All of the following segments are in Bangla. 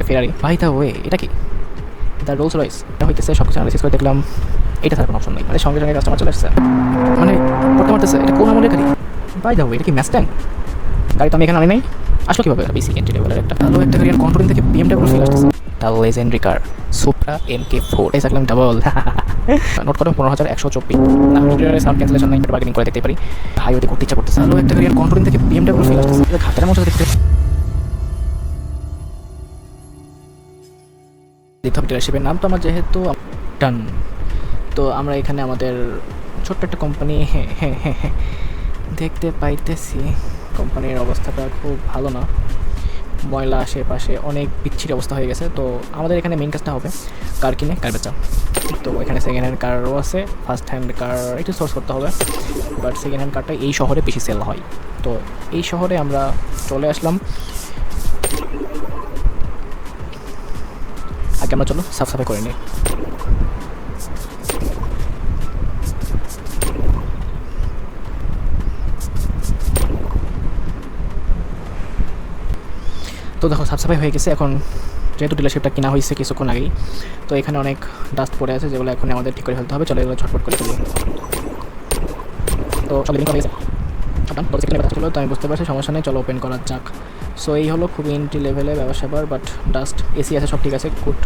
ফেরারি বাই দ্য ওয়ে, এটা কি দ্য রোলস রয়েস? এটা হইতেছে সব কিছু অ্যানালাইসিস করে দেখলাম এটা তার কোনো অপশন নেই, মানে সঙ্গে সঙ্গে কাস্টমার চলে আসছে, মানে পড়তে মারতেছে এটা কোন আমলের গাড়ি? বাই দ্য ওয়ে এটা কি ম্যাস্ট্যাং? গাড়ি তো আমি এখানে আনি নাই, আসলো কীভাবে? বেসিক এন্ট্রি লেভেলের একটা ভালো একটা গাড়ি, আর কন্ট্রোলিং থেকে বিএমডাব্লিউ ফিল আসতেছে। The legendary car supra MK4 এই সাকলাম ডাবল নোট করো 15,124। না ইন্টেরিয়রে সাউন্ড ক্যান্সেলেশন নাই, বার্গেনিং করে দেখতে পারি। হাইওয়েতে করতে ইচ্ছা করতেছে, ভালো একটা গাড়ি, আর কন্ট্রোলিং থেকে বিএমডাব্লিউ ফিল আসতেছে। এটা ঘাটের মতো দেখতে দিতে হবে। ডিলারশিপের নাম তো আমার যেহেতু ডান, তো আমরা এখানে আমাদের ছোট্ট একটা কোম্পানি দেখতে পাইতেছি। কোম্পানির অবস্থাটা খুব ভালো না, ময়লা আশেপাশে অনেক বিচ্ছিরি অবস্থা হয়ে গেছে। তো আমাদের এখানে মেইন কাজটা হবে কার কিনে কার বেচা। তো এখানে সেকেন্ড হ্যান্ড কারও আছে, ফার্স্ট হ্যান্ড কার একটু সোর্স করতে হবে, বাট সেকেন্ড হ্যান্ড কারটা এই শহরে বেশি সেল হয়। তো এই শহরে আমরা চলে আসলাম। আগে আমরা চলো সাফ সাফাই করে নিই। তো দেখো সাফ সাফাই হয়ে গেছে। এখন যেহেতু ডিলারশিপটা কেনা হয়েছে কিছুক্ষণ আগেই, তো এখানে অনেক ডাস্ট পড়ে আছে যেগুলো এখন আমাদের ঠিক করে ফেলতে হবে। চলো এগুলো ছটফট করে ফেলি। তো সব লিঙ্ক হয়ে গেছে, ছিল তো আমি বুঝতে পারছি, সমস্যা নেই, চলো ওপেন করার যাক। সো এই হলো খুবই এন্ট্রি লেভেলে ব্যবসা, বাট ডাস্ট এসি আছে, সব ঠিক আছে, গুড।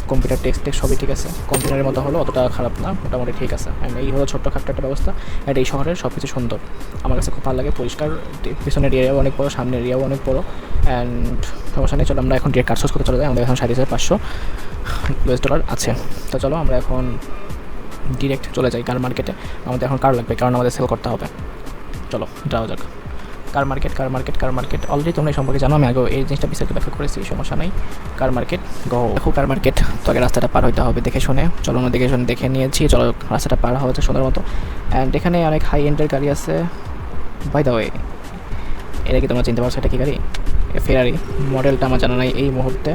কম্পিউটার টেক্সট সবই ঠিক আছে, কন্টেনারের মতো হলো, অতটা খারাপ না, মোটামুটি ঠিক আছে। অ্যান্ড এই হলো ছোট্টখাট্ট একটা ব্যবস্থা। অ্যান্ড এই শহরের সব কিছু সুন্দর, আমার কাছে খুব ভালো লাগে, পরিষ্কার, পিছনের এরিয়াও অনেক বড়ো, সামনের এরিয়াও অনেক বড়ো। অ্যান্ড সমস্যা নেই, চলো আমরা এখন ডিরেক্ট কার সোর্স করতে চলে যাই। আমাদের এখন $60,500 আছে। তো চলো আমরা এখন ডিরেক্ট চলে যাই কার মার্কেটে। আমাদের এখন কার লাগবে, কারণ আমাদের সেল করতে হবে। চলো যাওয়া যাক। কার মার্কেট অলরেডি তোমরা এই সম্পর্কে জানো, আমি আগে এই জিনিসটা বিস্তারিত ব্যাখ্যা করেছি, সমস্যা নাই। কার মার্কেট দেখো, কার মার্কেট তো আগে রাস্তাটা পার হইতে হবে দেখে শুনে। চলো আমরা দেখে শুনে দেখে নিয়েছি, চলো রাস্তাটা পার হওয়া হচ্ছে সুন্দর মতো। অ্যান্ড এখানে অনেক হাই এন্ডের গাড়ি আছে। বাই দ্য ওয়ে এটা কি তোমরা চিনতে পারছো এটা কি গাড়ি? ফেরারি, মডেলটা আমার জানা নাই এই মুহূর্তে।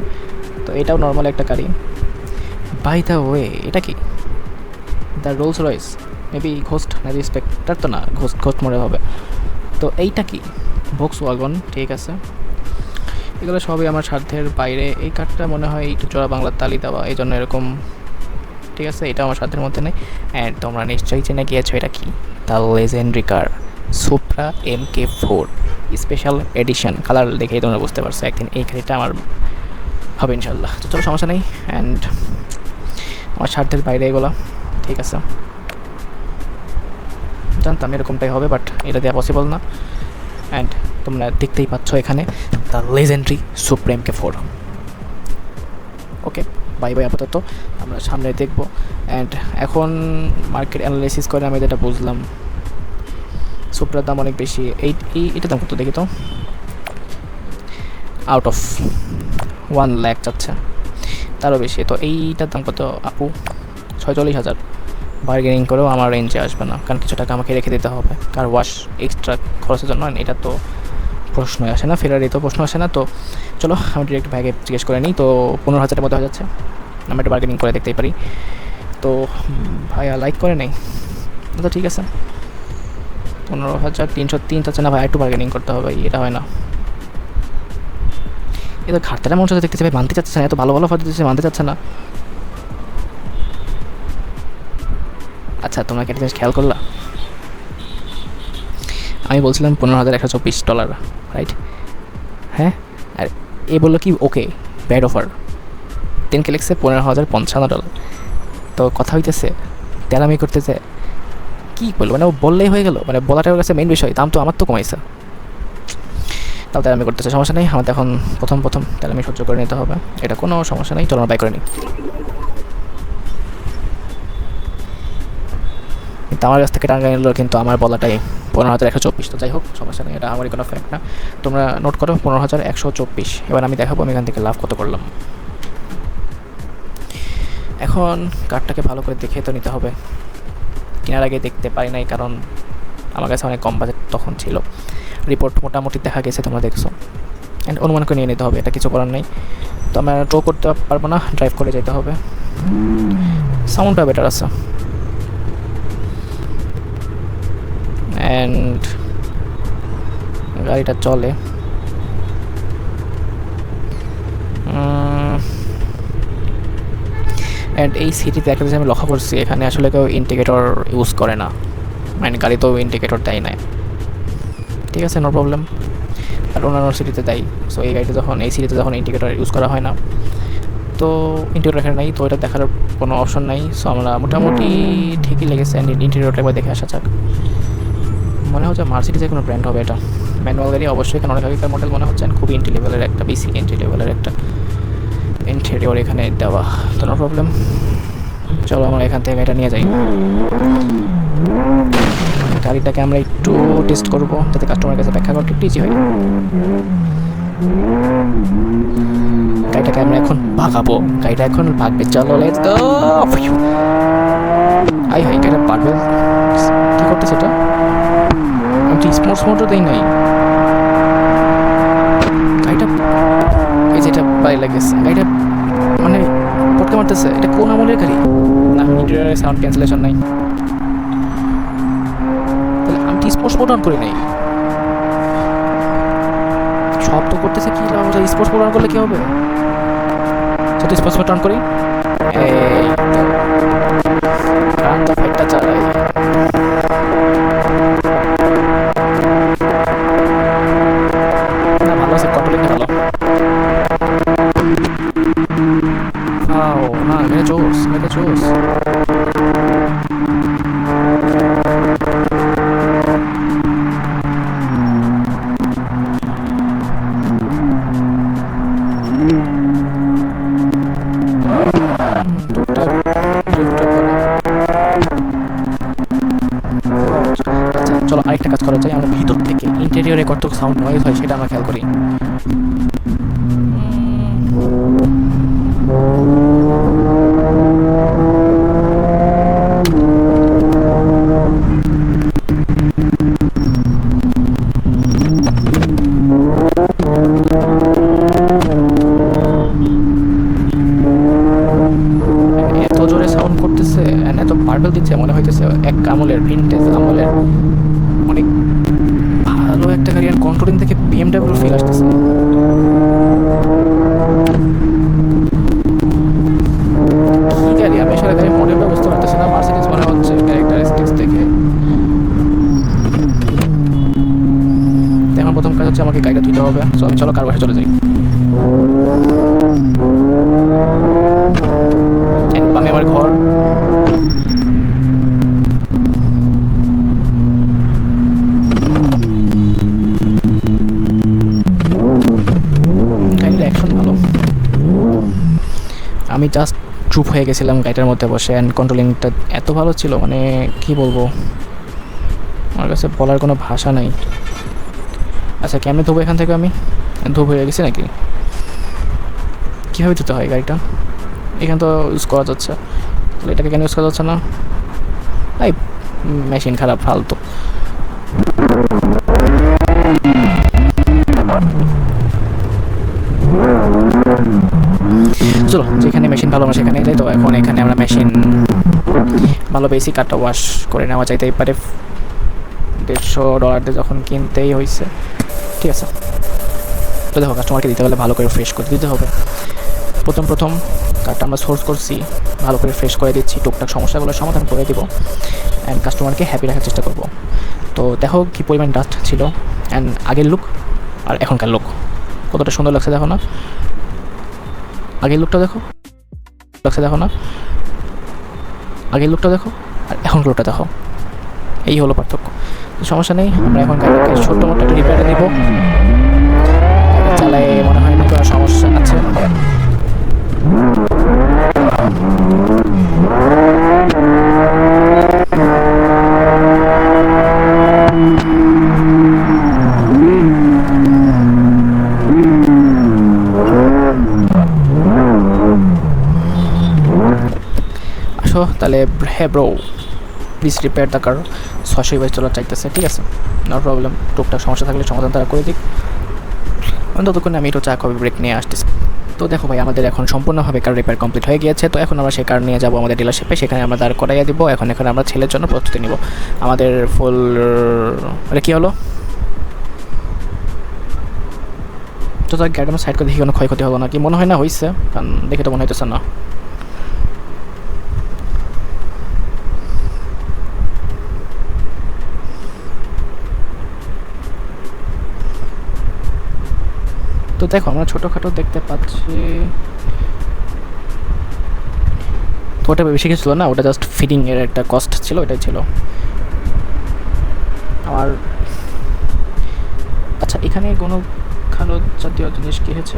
তো এটাও নর্মাল একটা গাড়ি। বাই দ্য ওয়ে এটা কি the Rolls Royce? Maybe ghost, maybe spectre, তো না ঘোস্ট মডেল হবে। তো এইটা কি ভক্সওয়াগন, ঠিক আছে। এগুলো সবই আমার সাধ্যের বাইরে। এই কারটা মনে হয় একটু চড়া বাংলার তালি দেওয়া, এই জন্য এরকম, ঠিক আছে, এটা আমার সাধ্যের মধ্যে নেই। অ্যান্ড তোমরা নিশ্চয়ই জেনে গিয়েছো এটা কি, the legendary car supra MK4 special edition. Colour দেখেই তোমরা বুঝতে পারছো একদিন এই গাড়িটা আমার হবে ইনশাল্লাহ। তো চলো সমস্যা নেই, অ্যান্ড আমার সাধ্যের বাইরে এগুলো, ঠিক আছে। জানতাম এরকমটাই হবে, বাট এটা দেওয়া পসিবল না। অ্যান্ড তোমরা দেখতেই পাচ্ছ এখানে the legendary supra MK4। Okay bye bye, আপাতত আমরা সামনে দেখবো। অ্যান্ড এখন মার্কেট অ্যানালাইসিস করে আমি যেটা বুঝলাম, সুপ্রার দাম অনেক বেশি। এইটার দাম কত দেখি তো, আউট অফ 1 লাখ চাচ্ছে, তারও বেশি। তো এইটার দাম কত আপু? 46,000। বার্গেনিং করেও আমার রেঞ্জে আসবে না, কারণ কিছু টাকা আমাকে রেখে দিতে হবে কার ওয়াশ এক্সট্রা খরচের জন্য। এটা তো প্রশ্নই আসে না, ফেরারি তো প্রশ্ন আসে না। তো চলো আমি ডিরেক্ট ভাইকে জিজ্ঞেস করে নিই। তো 15,000-এর মধ্যে হয়ে যাচ্ছে, আমরা একটু বার্গেনিং করে দেখতেই পারি। তো ভাইয়া লাইক করে নেই, তো ঠিক আছে। 15,303 চাচ্ছে না ভাই, একটু বার্গেনিং করতে হবে, এটা হয় না। এ তো ঘাটতেটা মনে হচ্ছে দেখতেছে ভাই, মানতে চাচ্ছে না, এত ভালো ভালো অফার দিচ্ছে মানতে চাচ্ছে না। আচ্ছা তোমরা কি একটা জিনিস খেয়াল করলা, আমি বলছিলাম $15,124, রাইট? হ্যাঁ, আর এ বললো কি ওকে ব্যাড অফার, 10K লিখছে $15,055। তো কথা হইতেছে, তেলামি করতেছে, কী বলবো, মানে ও বললেই হয়ে গেল, মানে বলাটার কাছে মেইন বিষয়, দাম তো আমার তো কমাইছে, তাও তেলামি করতেছে। সমস্যা নেই, আমাদের এখন প্রথম তেলামি সহ্য করে নিতে হবে, এটা কোনো সমস্যা নেই। চলো আমরা বাই করে নিই। কিন্তু আমার কাছ থেকে টাকা নিল, কিন্তু আমার বলাটাই 15,124। তো যাই হোক সমস্যা নেই, এটা আমারই কোনো ফ্যাক্ট না। তোমরা নোট করো 15,124। এবার আমি দেখাবো আমি এখান থেকে লাভ কত করলাম। এখন কার্ডটাকে ভালো করে দেখে তো নিতে হবে, কেনার আগে দেখতে পারি নাই, কারণ আমার কাছে অনেক কম বাজেট তখন ছিল। রিপোর্ট মোটামুটি দেখা গেছে, তোমরা দেখছো। অ্যান্ড অনুমান করে নিয়ে নিতে হবে, এটা কিছু করার নেই। তো আমরা টো করতে পারবো না, ড্রাইভ করে যেতে হবে। সাউন্ডটা বেটার আছে। অ্যান্ড গাড়িটা চলে অ্যান্ড এই সিটিতে একটা জিনিস আমি লক্ষ্য করছি, এখানে আসলে কেউ ইন্ডিকেটর ইউজ করে না, মানে গাড়িতেও ইন্ডিকেটর দেয় না। ঠিক আছে, নো প্রবলেম। আর অন্যান্য সিটিতে দেয়। সো এই গাড়িতে যখন এই সিটিতে যখন ইন্ডিকেটর ইউজ করা হয় না, তো ইন্টেরিয়র এখানে নাই, তো এটা দেখার কোনো অপশন নাই। সো আমরা মোটামুটি ঠিকই লেগেছে। অ্যান্ড ইন্টেরিয়রটা একবার দেখে আসা যাক। মনে হচ্ছে মার্সিডিজের কোনো ব্র্যান্ড হবে এটা। ম্যানুয়াল গাড়ি অবশ্যই, এখানে অনেক আগেকার মডেল মনে হচ্ছে। খুবই এন্ট্রি লেভেলের একটা, বেসিক এন্ট্রি লেভেলের একটা ইন্টেরিয়র এখানে দেওয়া, তো নো প্রবলেম। চলো আমরা এখান থেকে এটা নিয়ে যাই। গাড়িটাকে আমরা একটু টেস্ট করবো যাতে কাস্টমারের কাছে ব্যাখ্যা করতে একটু ইজি হয়। গাড়িটাকে আমরা এখন ভাগাবো, গাড়িটা এখন ভাগবে। চলো লেটস গো। আই হাই, গাড়িটা পারবে কি করতেছে এটা? আমি তো স্পোর্টস মোটর দেই নাই। গাড়িটা এই যে এটা বাইরে লাগেছে, গাড়িটা মানে পটকে মারতেছে। এটা কোন আমলের গাড়ি? না, ইন্টেরিয়রের সাউন্ড ক্যান্সেলেশন নাই। তাহলে আমি তো স্পোর্টস মোড অন করি নাই। সব তো করতেছে কি লাভ? স্পোর্টস মোড অন করলে কি হবে? তো স্পোর্টস মোড অন করি, এই তো ফাইটটা চালাই। না, ভালো আছে, কন্ট্রোলিংটা ভালো। না, এটা জোস, এটা জোস। চলো আরেকটা কাজ করা যায়, আমরা ভিতর থেকে ইন্টেরিয়রে কত সাউন্ড নয়েজ হয় সেটা আমরা খেয়াল করি। এত জোরে সাউন্ড করতেছে, এত পার্পল দিচ্ছে, মনে হইতেছে এক আমলের, ভিনটেজ আমলের অনেক ভালো একটা গাড়ি। আর কন্ট্রোলিং থেকে BMW ফিল আসতেছে। কি গাড়ি? আমি আসলে গাড়ির মডেলটা বুঝতে পারতেছি না। মার্সিডিজ মনে হচ্ছে ক্যারেক্টারিস্টিক্স থেকে। এখন প্রথম কাজ হচ্ছে আমাকে গাড়িটা ধুতে হবে। সো আমি চলো কার বাসায় চলে যাই। আমি আমার ঘর, গাড়ির অ্যাকশন ভালো। আমি জাস্ট চুপ হয়ে গেছিলাম গাড়িটার মধ্যে বসে। অ্যান্ড কন্ট্রোলিংটা এত ভালো ছিল, মানে কি বলবো, আমার কাছে বলার কোনো ভাষা নাই। আচ্ছা, কেমনে ধোবো এখান থেকে? আমি ধোব হয়ে গেছি নাকি? কীভাবে ধুতে হয় গাড়িটা? এখানে তো ইউজ করা যাচ্ছে, তাহলে এটাকে কেন ইউজ করা যাচ্ছে না? এই মেশিন খারাপ, ফালতু। চলো, যেখানে মেশিন ভালো আমরা সেখানে যাই। তো এখন এখানে আমরা মেশিন ভালো বেসিক কারটা ওয়াশ করে নেওয়া যাইতেই পারে। $150 দিয়ে যখন কিনতেই হয়েছে, ঠিক আছে। তো দেখো, কাস্টমারকে দিতে হলে ভালো করে ফ্রেশ করে দিতে হবে। প্রথম কারটা আমরা সোর্স করছি, ভালো করে ফ্রেশ করে দিচ্ছি, টুকটাক সমস্যাগুলো সমাধান করে দিব, অ্যান্ড কাস্টমারকে হ্যাপি রাখার চেষ্টা করব। তো দেখো কী পরিমাণ ডাস্ট ছিল, অ্যান্ড আগের লুক আর এখনকার লুক কতটা সুন্দর লাগছে দেখো না। আগের লুকটা দেখো, দেখো না, আগের লুকটা দেখো আর এখনকার লুকটা দেখো, এই হলো পার্থক্য। তো সমস্যা নেই, আমরা এখন গাড়িটাকে ছোট্ট মোটো একটা রিপেয়ারে দিব। চালায় মনে হয় না কোনো সমস্যা আছে। আসো তাহলে, হ্যাঁ bro, please repair the car. 620 চাইতেছে, ঠিক আছে, নো প্রবলেম। টুকটাক সমস্যা থাকলে সমাধান তারা করে দিক। ততক্ষণে আমি একটু চা কফি ব্রেক নিয়ে আসতেছি। তো দেখো ভাই, আমাদের এখন সম্পূর্ণভাবে কার রিপেয়ার কমপ্লিট হয়ে গিয়েছে। তো এখন আমরা সেই কার নিয়ে যাবো আমাদের ডিলারশিপে, সেখানে আমরা দাঁড় করাইয়া দিব। এখন আমরা ছেলের জন্য প্রস্তুতি নিব। আমাদের ফুল এটা কী হলো? তো তার গাড়ি আমার সাইড করে দেখি কোনো ক্ষয়ক্ষতি হলো না কি? মনে হয় না হয়েছে, কারণ দেখে তো মনে হইতেছে না। তো দেখো আমরা ছোটোখাটো দেখতে পাচ্ছি, তো ওটা বেশি কিছু ছিল না, ওটা জাস্ট ফিটিংয়ের একটা কস্ট ছিল, এটাই ছিল আমার। আচ্ছা এখানে কোনো খালো জাতীয় জিনিস কি হয়েছে?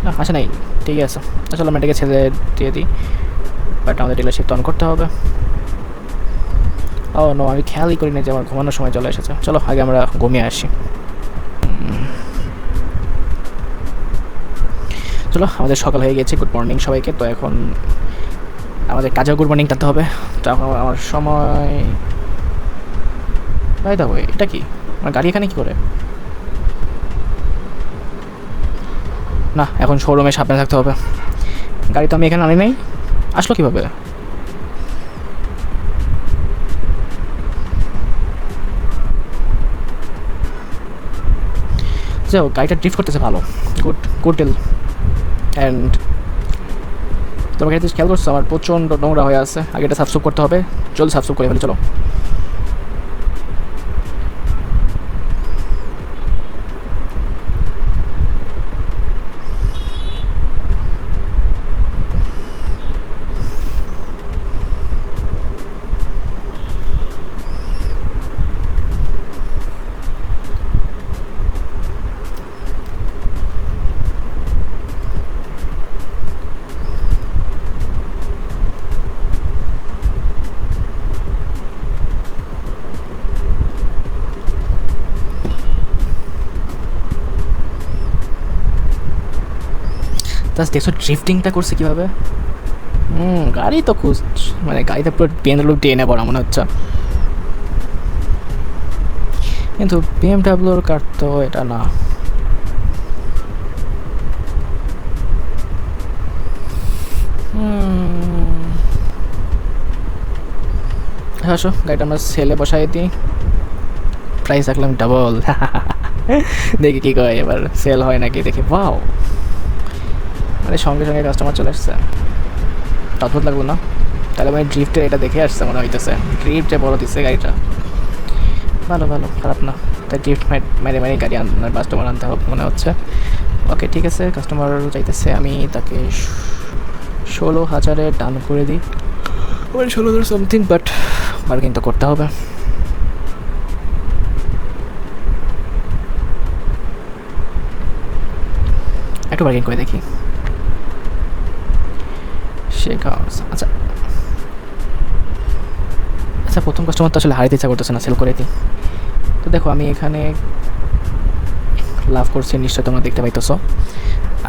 না আসে নাই, ঠিক আছে। আসলে আমি এটাকে ছেড়ে দিয়ে দিই, বাট আমাদের ডিলারশিপ তো অন করতে হবে। ও নো, আমি খেয়ালই করি না যে আমার ঘুমানোর সময় চলে এসেছে। চলো আগে আমরা ঘুমিয়ে আসি। চলো আমাদের সকাল হয়ে গেছে, গুড মর্নিং সবাইকে। তো এখন আমাদের কাজেও গুড মর্নিং টানতে হবে। তো এখন আমার সময় বাই দা ওয়ে, এটা কি আমার গাড়ি এখানে কী করে? না এখন শোরুমে সাবধানে থাকতে হবে, গাড়ি তো আমি এখানে আনি নাই, আসলো কীভাবে? যাও, গাড়িটা ড্রিফট করতেছে ভালো, গুড গুড ডিল। অ্যান্ড তোমার গাড়িতে খেয়াল করছো আমার প্রচণ্ড নোংরা হয়ে আছে, আগে এটা সাফসুফ করতে হবে, জলদি সাফসুফ করে ফেলে চলো। তা দেখছো ড্রিফটিংটা করছে কীভাবে? গাড়ি তো খুব, মানে গাড়িতে পুরো বিএমডাব্লিউ ডিএনএ পড়া মনে হচ্ছে, কিন্তু বিএমডাব্লিউর কার তো এটা না। আসো গাড়িটা আমরা সেলে বসাই দিই, প্রাইস রাখলাম ডাবল। দেখি কী করে এবার সেল হয় নাকি দেখি। ওয়াও, মানে সঙ্গে সঙ্গে কাস্টমার চলে আসছে, অদ্ভুত লাগলো না? তাহলে মানে ড্রিফটের এটা দেখে আসছে মনে হইতেছে, ড্রিফটে বড় দিচ্ছে গাড়িটা, ভালো ভালো, খারাপ না। তাই ড্রিফট মেরে মেরে গাড়ি আনার কাস্টমার আনতে হবে মনে হচ্ছে। ওকে ঠিক আছে, কাস্টমার চাইতেছে, আমি তাকে 16,000-এ ডান করে দিই, মানে 16,000 সামথিং, বাট বার্গেন তো করতে হবে। একটু বার্গেন করে দেখি। আচ্ছা আচ্ছা, প্রথম কাস্টমার তো আসলে হারাইতে ইচ্ছা করতেছে না, সেল করে দিই। তো দেখো আমি এখানে লাভ করছি নিশ্চয় তোমরা দেখতে পাইতেছো,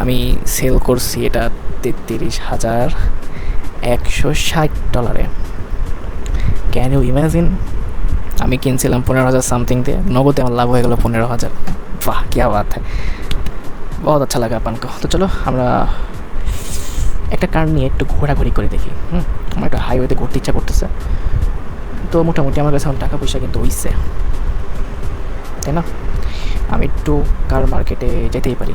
আমি সেল করছি এটা $33,160। Can you imagine? আমি কিনছিলাম 15,000 সামথিং দিয়ে, নগদে আমার লাভ হয়ে গেল 15,000। বাহ কি বাত হ্যাঁ, বহুত আচ্ছা লাগা পানকো। তো চলো আমরা একটা কার নিয়ে একটু ঘোরাঘুরি করে দেখি। আমার একটা হাইওয়েতে ঘুরতে ইচ্ছা করতেছে, তো মোটামুটি আমার কাছে টাকা পয়সা কিন্তু হইছে, তাই না? আমি একটু কার মার্কেটে যেতেই পারি।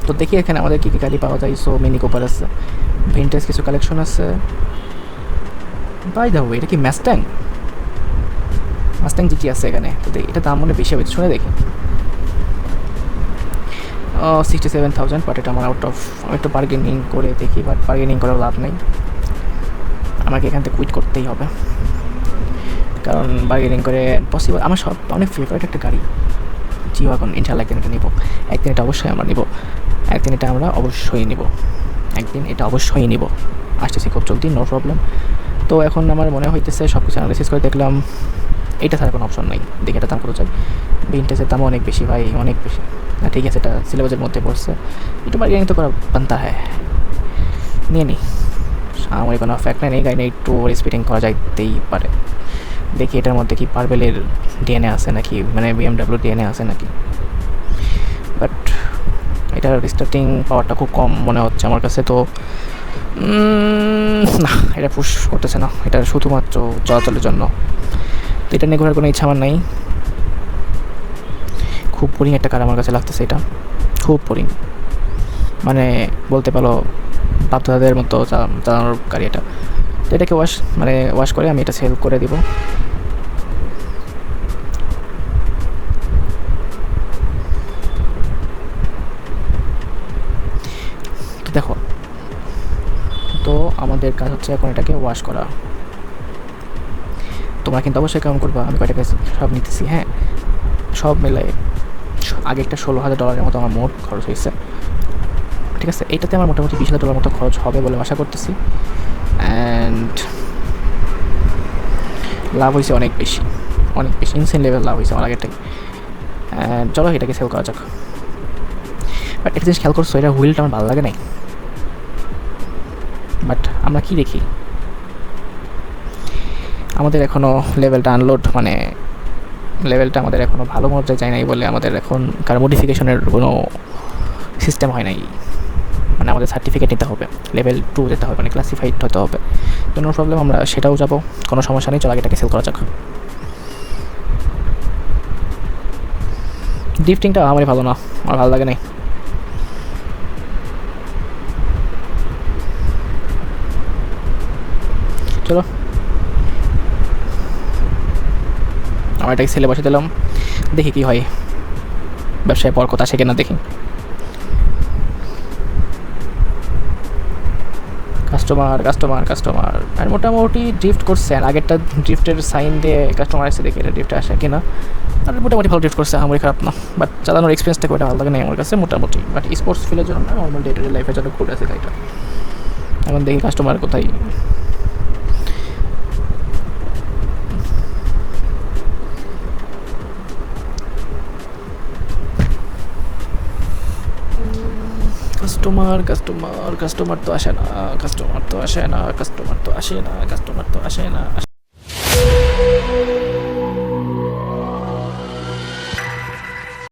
তো দেখি এখানে আমাদের কী কী গাড়ি পাওয়া যায়। সো মিনি কুপার আছে, ভিনটেজ কিছু কালেকশন আছে। বাই দা ওয়ে, এটা কি ম্যাস্ট্যাং? ম্যাস্ট্যাং জিটি আছে এখানে, তো এটা দাম মনে বেশি হবে, শুনে দেখি। 67,000, বাট এটা আমার আউট অফ, আমি একটু বার্গেনিং করে দেখি, বাট বার্গেনিং করার লাভ নেই, আমাকে এখান থেকে কুইট করতেই হবে, কারণ বার্গেনিং করে পসিবল। আমার সব অনেক ফেভারিট একটা গাড়ি জি ওয়াগন, ইনশাল্লাহ একদিন এটা নিব, একদিন এটা অবশ্যই আমরা নিব, একদিন এটা আমরা অবশ্যই নিব, একদিন এটা অবশ্যই নিব, আসতেছি খুব জলদি, নো প্রবলেম। তো এখন আমার মনে হইতেছে সব কিছু অ্যানালাইসিস করে দেখলাম এটা ছাড়া কোনো অপশন নাই, দেখে এটা দাম কত চাই। ভিনটেজের দামও অনেক বেশি ভাই, অনেক বেশি। না ঠিক আছে, এটা সিলেবাসের মধ্যে পড়ছে, একটু বার্গেনিং তো করা বানতা হ্যাঁ, নিয়ে নিই, আমার কোনো ফ্যাক্ট নেই, এই গাড়ি একটু ওভার স্পিডিং করা যাইতেই পারে। দেখি এটার মধ্যে কি পারবেলের ডিএনএ আছে নাকি, মানে বিএমডাব্লিউ ডিএনএ আছে নাকি, বাট এটার স্টার্টিং পাওয়ারটা খুব কম মনে হচ্ছে আমার কাছে। তো না, এটা পুশ করতেছে না, এটা শুধুমাত্র চলাচলের জন্য, তো এটা নিয়ে ঘোরার কোনো ইচ্ছা আমার নাই। খুব বোরিং একটা কার আমার কাছে লাগতেছে, এটা খুব বোরিং, মানে বলতে পারো বাপদাদাদের মতো চালানোর গাড়ি এটা, তো এটাকে ওয়াশ করে আমি এটা সেল করে দিব। তো দেখো, তো আমাদের কাজ হচ্ছে এখন এটাকে ওয়াশ করা। তোমরা কিন্তু অবশ্যই কেমন করবা, আমি কয়টা সব নিতেছি, হ্যাঁ সব মিলাই আগে একটা $16,000 মতো আমার মোট খরচ হয়েছে, ঠিক আছে। এইটাতে আমার মোটামুটি $20,000 মতো খরচ হবে বলে আশা করতেছি। অ্যান্ড লাভ হয়েছে অনেক বেশি, ইনসেন লেভেল লাভ হয়েছে আমার আগেরটাই। অ্যান্ড চলো এটাকে সেল করা যাক। বাট একটা জিনিস খেয়াল করছো, এটা হুইলটা আমার ভালো লাগে নাই। বাট আমরা কি দেখি, আমাদের এখনও লেভেলটা আনলোড, মানে লেভেলটা আমাদের এখনও ভালো পর্যায়ে যায় নাই বলে আমাদের এখন কার মডিফিকেশনের কোনো সিস্টেম হয় নাই। মানে আমাদের সার্টিফিকেট নিতে হবে, লেভেল 2 যেতে হবে, মানে ক্লাসিফাইড হতে হবে। তো নো প্রবলেম, আমরা সেটাও যাবো, কোনো সমস্যা নেই। চল আগে এটাকে সেল করা যাক। ড্রিফটিংটা আমারই ভালো না, আমার ভালো লাগে নাই। চলো আমরা এটাকে সেলে বসে দিলাম, দেখি কি হয়, ব্যবসায় পর কথা আসে কিনা দেখি। কাস্টমার আর মোটামুটি ড্রিফট করছে, আগেরটা ড্রিফটের সাইন দিয়ে কাস্টমার আসছে, দেখি এটা ড্রিফটে আসে কিনা। আর মোটামুটি ভালো ড্রিফট করছে, আমার খারাপ না। বাট চালানোর এক্সপিরিয়েন্স থেকে ওটা ভালো লাগে না আমার কাছে মোটামুটি। বাট স্পোর্টস ফিলের জন্য না, নর্মাল ডে টু ডে লাইফের জন্য ঘুরে আছে গাড়িটা। এখন দেখি কাস্টমার কোথায়। কাস্টমার তো আসে না।